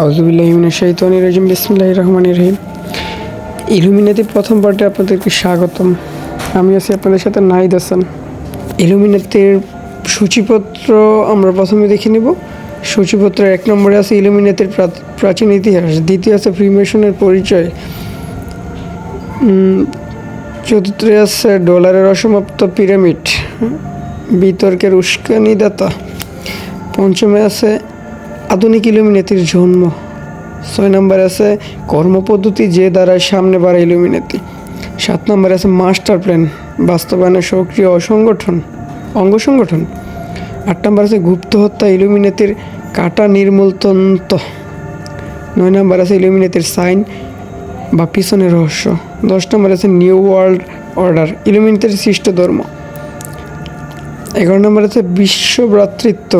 আউযুবিল্লাহি মিনাশ শাইতানির রাজিম বিসমিল্লাহির রহমানির রহিম। ইলুমিনাতি প্রথম পার্টে আপনাদেরকে স্বাগতম। আমি আছি আপনাদের সাথে নাহিদ হাসান। ইলুমিনাতির সূচিপত্র আমরা প্রথমে দেখে নিব। সূচিপত্রের 1 নম্বরে আছে ইলুমিনাতির প্রাচীন ইতিহাস, দ্বিতীয় আছে ফ্রিমেশনের পরিচয়, চতুর্থে আছে ডলারের অসমাপ্ত পিরামিড, বিতর্কের উস্কানিদাতা, পঞ্চমে আছে আধুনিক ইলুমিনাতির জন্ম, 6 নম্বরে আছে কর্মপদ্ধতি যে দ্বারা সামনে বাড়ে ইলুমিনাতি, 7 নম্বরে আছে মাস্টার প্ল্যান বাস্তবায়নের সক্রিয় অঙ্গ সংগঠন, 8 নম্বর আছে গুপ্ত হত্যা ইলুমিনাতির কাটা নির্মূল তন্ত্র, 9 নম্বর আছে ইলুমিনাতির সাইন বা পিছনের রহস্য, 10 নম্বর আছে নিউ ওয়ার্ল্ড অর্ডার ইলুমিনাতির সৃষ্ট ধর্ম, 11 নম্বর আছে বিশ্ব ভ্রাতৃত্ব,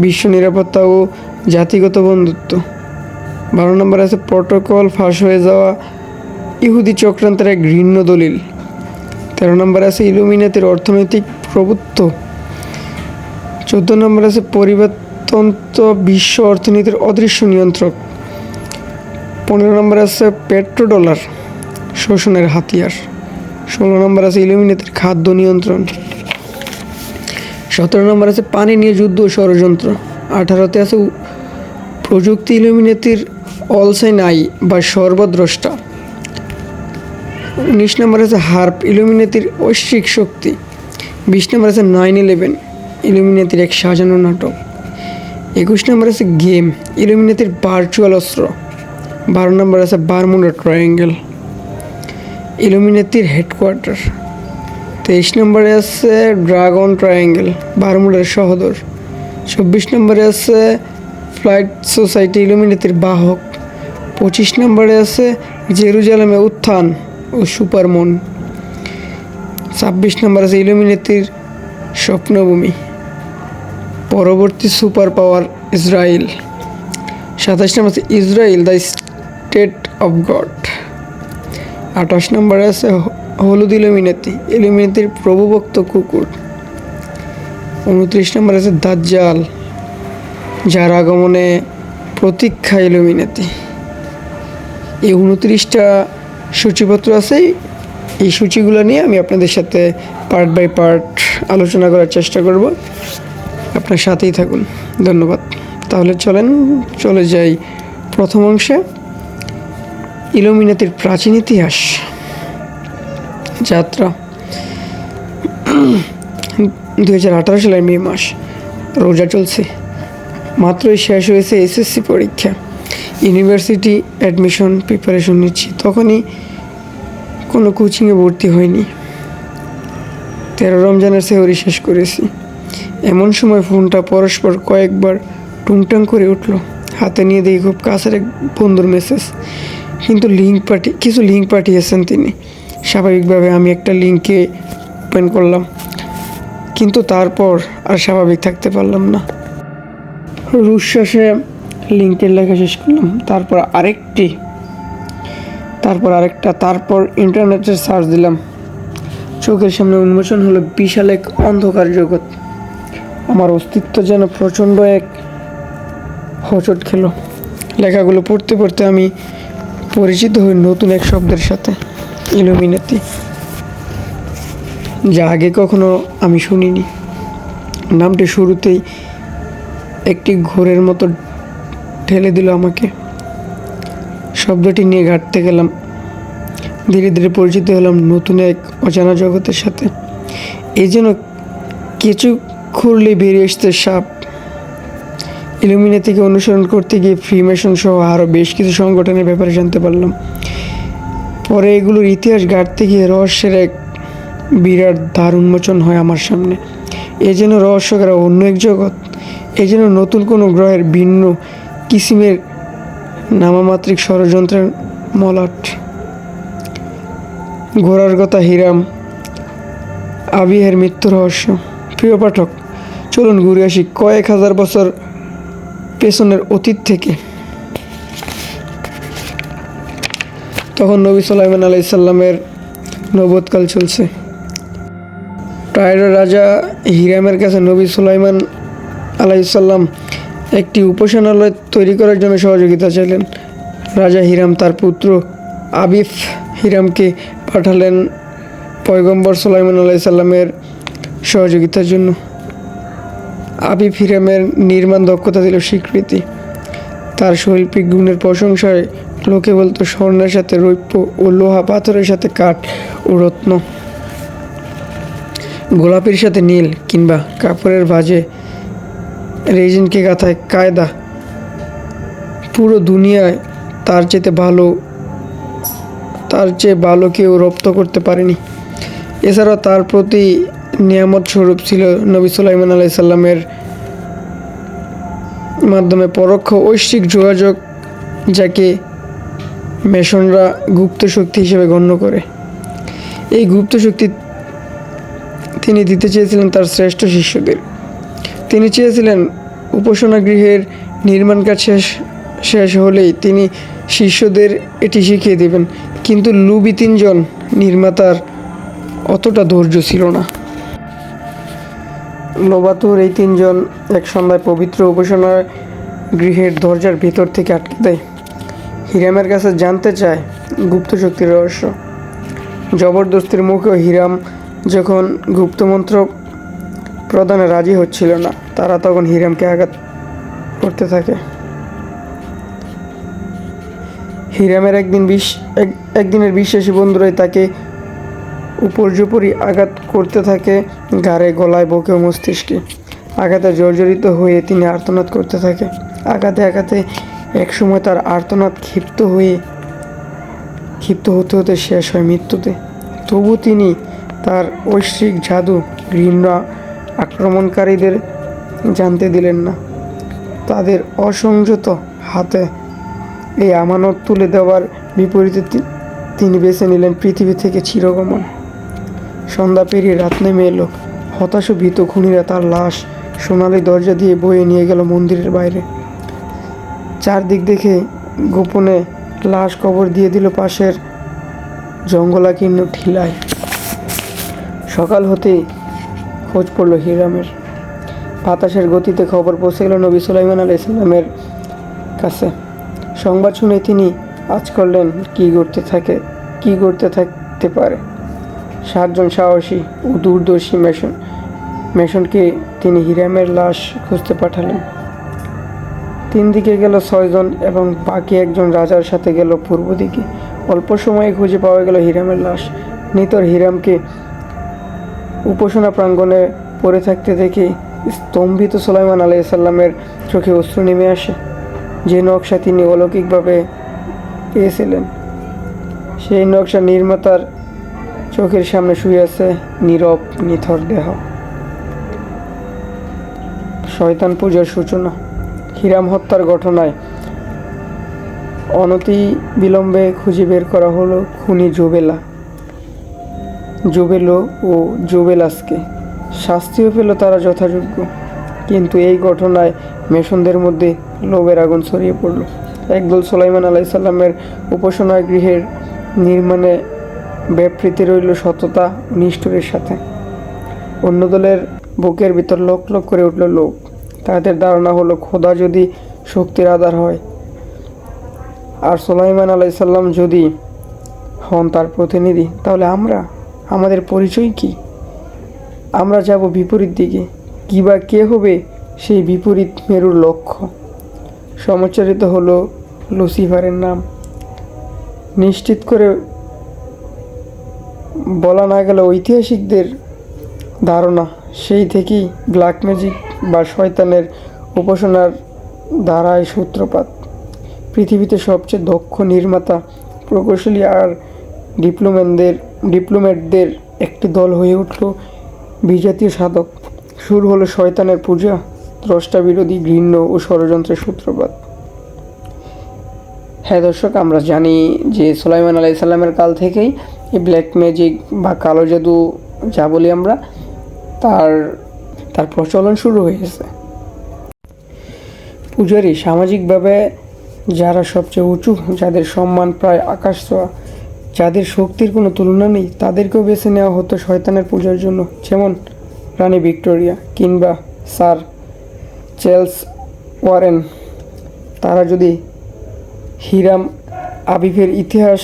বিশ্ব নিরাপত্তা ও জাতিগত বন্ধুত্ব, 12 নম্বর আছে প্রটোকল ফাঁস হয়ে যাওয়া ইহুদি চক্রান্তের এক ঘৃণ্য দলিল, 13 নম্বর আছে ইলুমিনাতির অর্থনৈতিক প্রভুত্ব, 14 নম্বর আছে পরিবারতন্ত্র বিশ্ব অর্থনীতির অদৃশ্য নিয়ন্ত্রক, 15 নম্বর আছে পেট্রোডলার শোষণের হাতিয়ার, 16 নম্বর আছে ইলুমিনাতির খাদ্য নিয়ন্ত্রণ, 17 নম্বর আছে পানি নিয়ে যুদ্ধ ও ষড়যন্ত্র, 18তে আছে প্রযুক্তি ইলুমিনাতির অলসাইন আই বা সর্বদ্রষ্টা, 19 নম্বর আছে হার্প ইলুমিনাতির ঐশ্বিক শক্তি, 20 নম্বর আছে 9/11 ইলুমিনাতির এক সাজানো নাটক, 21 নম্বর আছে গেম ইলুমিনাতির ভার্চুয়াল অস্ত্র, 12 নম্বর আছে বারমুডা ট্রায়াঙ্গেল ইলুমিনাতির হেডকোয়ার্টার, 23 নম্বরে আছে ড্রাগন ট্রায়াঙ্গেল বারমুডার সহোদর, 24 নম্বরে আছে ফ্লাইট সোসাইটি ইলুমিনাতির বাহক, 25 নম্বরে আছে জেরুজালেমে উত্থান ও সুপারমুন, 26 নম্বর আছে ইলুমিনাতির স্বপ্নভূমি পরবর্তী সুপার পাওয়ার ইসরায়েল, 27 নম্বর আছে Israel the state of god, 28 নম্বরে আছে হলুদ ইলুমিনাতির প্রভুভক্ত কুকুর, 29 নম্বর আছে দাজ্জাল যার আগমনে প্রতীক্ষা ইলুমিনাতি। এই 29টা সূচিপত্র আছে। এই সূচিগুলো নিয়ে আমি আপনাদের সাথে পার্ট বাই পার্ট আলোচনা করার চেষ্টা করব। আপনার সাথেই থাকুন। ধন্যবাদ। তাহলে চলে যাই প্রথম অংশে, ইলুমিনাতির প্রাচীন ইতিহাস। যাত্রা 2018 সালের মে মাস, রোজা চলছে, মাত্রই শেষ হয়েছে এসএসসি পরীক্ষা, ইউনিভার্সিটি অ্যাডমিশন প্রিপারেশন নিচ্ছি। তখনই কোনো কোচিংয়ে ভর্তি হয়নি। 13 রমজানের সেহরি শেষ করেছি। এমন সময় ফোনটা পরস্পর কয়েকবার টুংটাং করে উঠল। হাতে নিয়ে দেখি খুব কাছের এক বন্ধুর মেসেজ, কিন্তু কিছু লিঙ্ক পাঠিয়েছেন তিনি। স্বাভাবিকভাবে আমি একটা লিঙ্কে ওপেন করলাম, কিন্তু তারপর আর স্বাভাবিক থাকতে পারলাম না। রুশ্বাসে লিঙ্কের লেখা শেষ করলাম, তারপর আরেকটা, তারপর ইন্টারনেটে সার্চ দিলাম। চোখের সামনে উন্মোচন হলো বিশাল এক অন্ধকার জগৎ। আমার অস্তিত্ব যেন প্রচণ্ড এক হোঁচট খেলো। লেখাগুলো পড়তে পড়তে আমি পরিচিত হই নতুন এক শব্দের সাথে, ইলুমিনাতি, যা আগে কখনো আমি শুনিনি। নামটি শুরুতেই একটি ঘোরের মতো ঠেলে দিল আমাকে। শব্দটি নিয়ে ঘাঁটতে গেলাম। ধীরে ধীরে পরিচিত হলাম নতুন এক অজানা জগতের সাথে। এই যেন কিছু খুঁড়লে বেরিয়ে আসতে সাপ। ইলুমিনাতিকে অনুসরণ করতে গিয়ে ফ্রিমেশন সহ আরও বেশ কিছু সংগঠনের ব্যাপারে জানতে পারলাম। পরে এগুলোর ইতিহাস ঘাঁটতে গিয়ে রহস্যের এক বিরাট দ্বার উন্মোচন হয় আমার সামনে। এ যেন রহস্যকরা অন্য এক জগৎ, এ যেন নতুন কোনো গ্রহের ভিন্ন কিসিমের নামমাত্রিক ষড়যন্ত্রের মলাট। ঘোড়ার কথা হিরাম আবিহের মৃত্যু রহস্য। প্রিয় পাঠক, চলুন ঘুরে আসি কয়েক হাজার বছর পেছনের অতীত থেকে। তখন নবী সুলাইমান আলাইহিস সালামের নবুওতকাল চলছে। টায়রের রাজা হিরামের কাছে নবী সুলাইমান আলাইহিস সালাম একটি উপাসনালয় তৈরি করার জন্য সহযোগিতা চাইলেন। রাজা হিরাম তার পুত্র আবিফ হিরামকে পাঠালেন পয়গম্বর সুলাইমান আলাইহিস সালামের সহযোগিতার জন্য। আবিফ হিরামের নির্মাণ দক্ষতা দিল স্বীকৃতি। তার শৈল্পিক গুণের প্রশংসায় লোকে বলতো স্বর্ণের সাথে রৌপ্য ও লোহা, পাথরের সাথে কাঠ ও রত্ন, গোলাপের সাথে নীল কিংবা কাপড়ের ভাঁজে রেজিনকে গাঁথায় কায়দা পুরো দুনিয়ায় তার চেয়ে ভালো কেউ রপ্ত করতে পারেনি। এছাড়াও তার প্রতি নিয়ামত স্বরূপ ছিল নবী সুলাইমান আলাইহিস সালামের মাধ্যমে পরোক্ষ ঐশ্বিক যোগাযোগ, যাকে মেশনরা গুপ্ত শক্তি হিসেবে গণ্য করে। এই গুপ্ত শক্তি তিনি দিতে চেয়েছিলেন তার শ্রেষ্ঠ শিষ্যদের। তিনি চেয়েছিলেন উপাসনা গৃহের নির্মাণ কাজ শেষ হলেই তিনি শিষ্যদের এটি শিখিয়ে দেবেন। কিন্তু লুবি তিনজন নির্মাতার অতটা ধৈর্য ছিল না। লোবাতুর এই তিনজন এক সন্ধ্যায় পবিত্র উপাসনা গৃহের দরজার ভিতর থেকে আটকে দেয়। হিরামের কাছে জানতে চায় গুপ্ত শক্তির রহস্য। জবরদস্তির মুখেও হিরাম যখন গুপ্তমন্ত্র প্রদানে রাজি হচ্ছিল না, তারা তখন হিরামকে আঘাত করতে থাকে। হিরামের একদিনের বিশ্বাসী বন্ধুরাই তাকে উপর্যুপরি আঘাত করতে থাকে, ঘাড়ে, গলায়, বুকে ও মস্তিষ্কে। আঘাতে জর্জরিত হয়ে তিনি আর্তনাদ করতে থাকে। আঘাতে আঘাতে একসময় তার আর্তনাদ ক্ষিপ্ত হতে হতে শেষ হয় মৃত্যুতে। তবু তিনি তার ঐশ্বিক জাদু ঘৃণ্য আক্রমণকারীদের জানতে দিলেন না। তাদের অসংযত হাতে এই আমানত তুলে দেওয়ার বিপরীতে তিনি বেছে নিলেন পৃথিবী থেকে চিরগমন। সন্ধ্যা পেরিয়ে রাত নেমে এলো। হতাশ ও ভীত খুনিরা তার লাশ সোনালি দরজা দিয়ে বয়ে নিয়ে গেল মন্দিরের বাইরে। চারদিক দেখে গোপনে লাশ কবর দিয়ে দিল পাশের জঙ্গলাকীর্ণ টিলায়। সকাল হতেই খোঁজ পড়ল হিরামের। বাতাসের গতিতে খবর পৌঁছে গেল নবী সুলাইমান আলাইহিস সালামের কাছে। সংবাদ শুনে তিনি আজ করলেন কি করতে থাকতে পারে। 7 জন সাহসী ও দূরদর্শী মেশনকে তিনি হিরামের লাশ খুঁজতে পাঠালেন। 3 দিকে গেল 6 জন এবং বাকি 1 জন রাজার সাথে গেল পূর্ব দিকে। অল্প সময়ে খুঁজে পাওয়া গেল হিরামের লাশ। নিতর হিরামকে উপাসনা প্রাঙ্গণে পড়ে থাকতে দেখে স্তম্ভিত সুলাইমান আলাইহিস সালামের চোখে অশ্রু নেমে আসে। যে নকশা তিনি অলৌকিকভাবে পেয়েছিলেন, সেই নকশা নির্মাতার চোখের সামনে শুয়ে আছে নীরব নিথর দেহ। শয়তান পূজার সূচনা। হিরাম হত্যার ঘটনায় অনতি বিলম্বে খুঁজে বের করা হলো খুনি জুবেলো ও জুবেলাসকে। শাস্তিও পেল তারা যথাযোগ্য। কিন্তু এই ঘটনায় মেশনদের মধ্যে লোভের আগুন ছড়িয়ে পড়ল। একদল সুলাইমান আলাইহিস সালামের উপাসনা গৃহের নির্মাণে ব্যাপৃতি রইল সততা ও নিষ্ঠুরের সাথে। অন্য দলের বুকের ভিতর লক লক করে উঠল লোভ। তাদের ধারণা হলো খোদা যদি শক্তির আধার হয় আর সুলাইমান আলাইহিস সালাম যদি হন তার প্রতিনিধি, তাহলে আমাদের পরিচয় কি? আমরা যাব বিপরীত দিকে। কি বা কে হবে সেই বিপরীত মেরুর লক্ষ্য? সমাচারিত হলো লুসিফারের নাম। নিশ্চিত করে বলা না গেলে ঐতিহাসিকদের ধারণা সেই থেকেই ব্ল্যাক ম্যাজিক বা শয়তানের উপাসনার ধারায় সূত্রপাত। পৃথিবীতে সবচেয়ে দক্ষ নির্মাতা, প্রকৌশলী আর ডিপ্লোম্যাটদের একটি দল হয়ে উঠল বিজাতীয় সাধক। শুরু হলো শয়তানের পূজা, দ্রষ্টা বিরোধী ঘৃণ্য ও ষড়যন্ত্রের সূত্রপাত। হ্যাঁ দর্শক, আমরা জানি যে সুলাইমান আলাইহিস সালামের কাল থেকেই এই ব্ল্যাক ম্যাজিক বা কালো জাদু যা বলি আমরা, তার প্রচলন শুরু হয়েছে। পূজারী সামাজিকভাবে যারা সবচেয়ে উঁচু, যাদের সম্মান প্রায় আকাশ ছোঁয়া, যাদের শক্তির কোনো তুলনা নেই, তাদেরকেও বেছে নেওয়া হতো শয়তানের পূজার জন্য। যেমন রানী ভিক্টোরিয়া কিংবা স্যার চার্লস ওয়ারেন তারা যদি হিরাম আবিফের ইতিহাস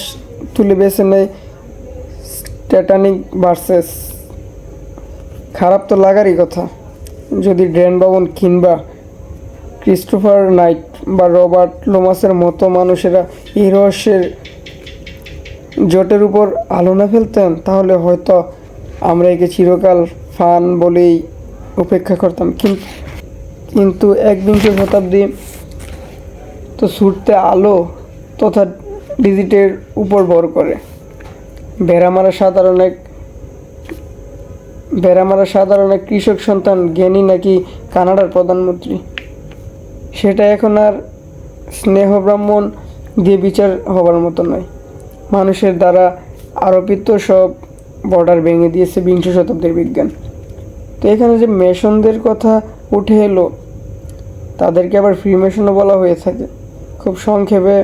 তুলে বেছে নেয় টাইটানিক ভার্সেস, খারাপ তো লাগারই কথা। যদি ড্যান ব্রাউন কিংবা ক্রিস্টোফার নাইট বা রবার্ট লোমাসের মতো মানুষেরা এই রহস্যের জটের উপর আলো না ফেলতেন, তাহলে হয়তো আমরা একে চিরকাল ফান বলেই উপেক্ষা করতাম। কিন্তু একবিংশ শতাব্দী তো ছুটতে আলো তথা ডিজিটের উপর ভর করে। বেড়ামারা সাধারণ এক কৃষক সন্তান জ্ঞানী নাকি কানাডার প্রধানমন্ত্রী, সেটা এখন আর স্নেহ ব্রাহ্মণ দিয়ে বিচার হবার মতো নয়। মানুষের দ্বারা আরোপিত সব বর্ডার ভেঙে দিয়েছে বিংশ শতাব্দীর বিজ্ঞান। তো এখানে যে মেশনদের কথা উঠে এলো, তাদেরকে আবার ফ্রি মেশনও বলা হয়ে থাকে। খুব সংক্ষেপে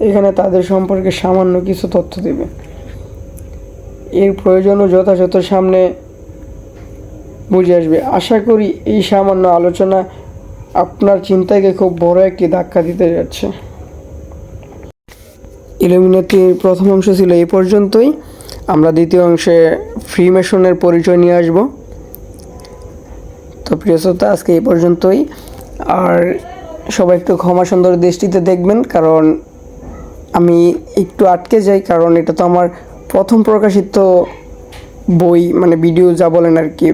এখানে তাদের সম্পর্কে সামান্য কিছু তথ্য দেবে। এর প্রয়োজনও যথাযথ সামনে বুঝে আসবে। আশা করি এই সামান্য আলোচনা আপনার চিন্তাকে খুব বড় একটি ধাক্কা দিতে যাচ্ছে। ইলুমিনাতির প্রথম অংশ ছিল এই পর্যন্তই। আমরা দ্বিতীয় অংশে ফ্রি মেশনের পরিচয় নিয়ে আসব। তো প্রিয় শ্রোতা, আজকে এই পর্যন্তই। আর সবাই একটু ক্ষমা সুন্দর দৃষ্টিতে দেখবেন, কারণ আমি একটু আটকে যাই, কারণ এটা তো আমার প্রথম প্রকাশিত বই, মানে ভিডিও যা বলেন আর কি,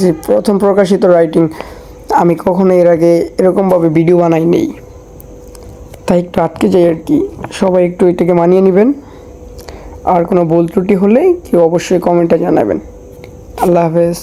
যে প্রথম প্রকাশিত রাইটিং। আমি কখনো এর আগে এরকমভাবে ভিডিও বানাই নেই, তাই একটু আটকে যাই আর কি। সবাই একটু এটাকে মানিয়ে নেবেন। আর কোনো ভুল ত্রুটি হলে কেউ অবশ্যই কমেন্টে জানাবেন। আল্লাহ হাফেজ।